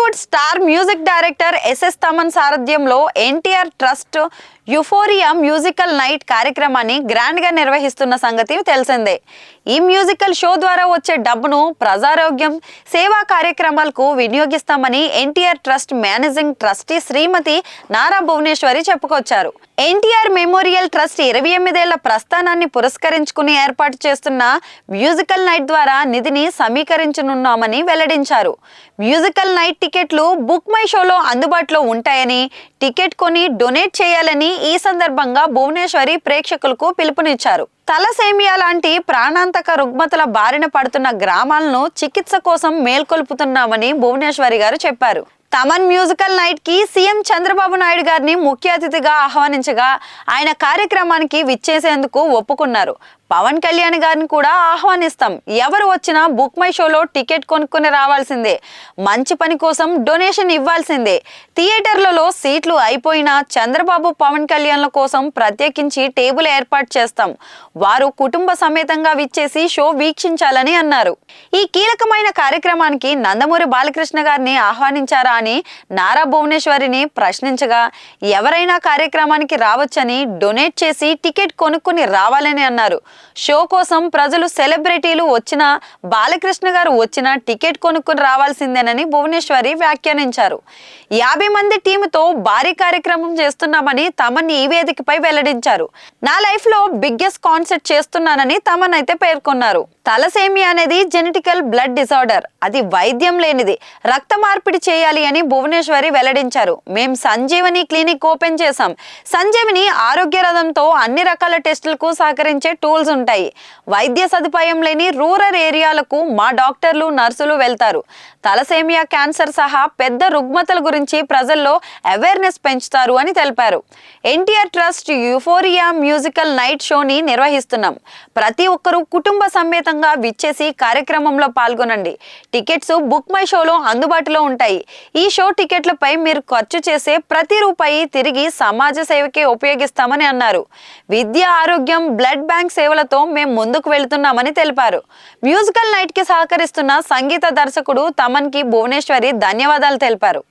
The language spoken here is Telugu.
Bollywood star music director SS Thaman సారథ్యంలో NTR trust euphoria musical night కార్యక్రమాన్ని గ్రాండ్ గా నిర్వహిస్తున్న సంగతి తెలిసిందే. ఈ మ్యూజికల్ షో ద్వారా వచ్చే డబ్బును ప్రజారోగ్యం సేవా కార్యక్రమాలకు వినియోగిస్తామని ఎన్టీఆర్ ట్రస్ట్ మేనేజింగ్ ట్రస్టీ శ్రీమతి నారా భువనేశ్వరి చెప్పుకొచ్చారు. ఎన్టీఆర్ మెమోరియల్ ట్రస్ట్ 28 ఏళ్ల ప్రస్థానాన్ని పురస్కరించుకుని ఏర్పాటు చేస్తున్న మ్యూజికల్ నైట్ ద్వారా నిధిని సమీకరించనున్నామని వెల్లడించారు. మ్యూజికల్ నైట్ టికెట్లు బుక్ మై షోలో అందుబాటులో ఉంటాయని, టికెట్ కొని డొనేట్ చేయాలని ఈ సందర్భంగా భువనేశ్వరి ప్రేక్షకులకు పిలుపునిచ్చారు. తలసేమియా లాంటి ప్రాణాంతక రుగ్మతల బారిన పడుతున్న గ్రామాలను చికిత్స కోసం మేల్కొల్పుతున్నామని భువనేశ్వరి గారు చెప్పారు. తమన్ మ్యూజికల్ నైట్ కి సీఎం చంద్రబాబు నాయుడు గారిని ముఖ్య అతిథిగా ఆహ్వానించగా ఆయన కార్యక్రమానికి విచ్చేసేందుకు ఒప్పుకున్నారు. పవన్ కళ్యాణ్ గారిని కూడా ఆహ్వానిస్తాం. ఎవరు వచ్చినా బుక్ మై షోలో టికెట్ కొనుక్కొని రావాల్సిందే. మంచి పని కోసం డొనేషన్ ఇవ్వాల్సిందే. థియేటర్లలో సీట్లు అయిపోయినా చంద్రబాబు పవన్ కళ్యాణ్ల కోసం ప్రత్యేకించి టేబుల్ ఏర్పాటు చేస్తాం. వారు కుటుంబ సమేతంగా విచ్చేసి షో వీక్షించాలని అన్నారు. ఈ కీలకమైన కార్యక్రమానికి నందమూరి బాలకృష్ణ గారిని ఆహ్వానించారా అని నారా భువనేశ్వరిని ప్రశ్నించగా, ఎవరైనా కార్యక్రమానికి రావచ్చని, డొనేట్ చేసి టికెట్ కొనుక్కొని రావాలని అన్నారు. షో కోసం ప్రజలు సెలబ్రిటీలు వచ్చినా, బాలకృష్ణ గారు వచ్చినా టికెట్ కొనుక్కొని రావాల్సిందేనని భువనేశ్వరి వ్యాఖ్యానించారు. 50 మంది టీముతో భారీ కార్యక్రమం చేస్తున్నామని తమన్ ఈ వేదికపై వెల్లడించారు. నా లైఫ్ లో బిగ్గెస్ట్ కాన్సర్ట్ చేస్తున్నానని తమన్ అయితే పేర్కొన్నారు. తలసేమియా అనేది జెనెటికల్ బ్లడ్ డిసార్డర్. అది వైద్యం లేనిది. రక్త మార్పిడి చేయాలి అని భువనేశ్వరి వెల్లడించారు. మేం సంజీవని క్లినిక్ ఓపెన్ చేశాం. సంజీవని ఆరోగ్య రథంతో అన్ని రకాల టెస్టులకు సహకరించే టూల్స్ ఉంటాయి. వైద్య సదుపాయం లేని రూరల్ ఏరియాలకు మా డాక్టర్లు, నర్సులు వెళ్తారు. తలసేమియా, క్యాన్సర్ సహా పెద్ద రుగ్మతల గురించి ప్రజల్లో అవేర్నెస్ పెంచుతారు అని తెలిపారు. NTR trust euphoria musical night షోని నిర్వహిస్తున్నాం. ప్రతి ఒక్కరూ కుటుంబ సమేతంగా విచ్చేసి కార్యక్రమంలో పాల్గొనండి. టికెట్స్ బుక్ మై షోలో అందుబాటులో ఉంటాయి. ఈ షో టికెట్లపై మీరు ఖర్చు చేసే ప్రతి రూపాయి తిరిగి సమాజ సేవకే ఉపయోగిస్తామని అన్నారు. విద్య, ఆరోగ్యం, బ్లడ్ బ్యాంక్ సేవలతో మేము ముందుకు వెళుతున్నామని తెలిపారు. మ్యూజికల్ నైట్ కి సహకరిస్తున్న సంగీత దర్శకుడు తమన్ కి భువనేశ్వరి ధన్యవాదాలు తెలిపారు.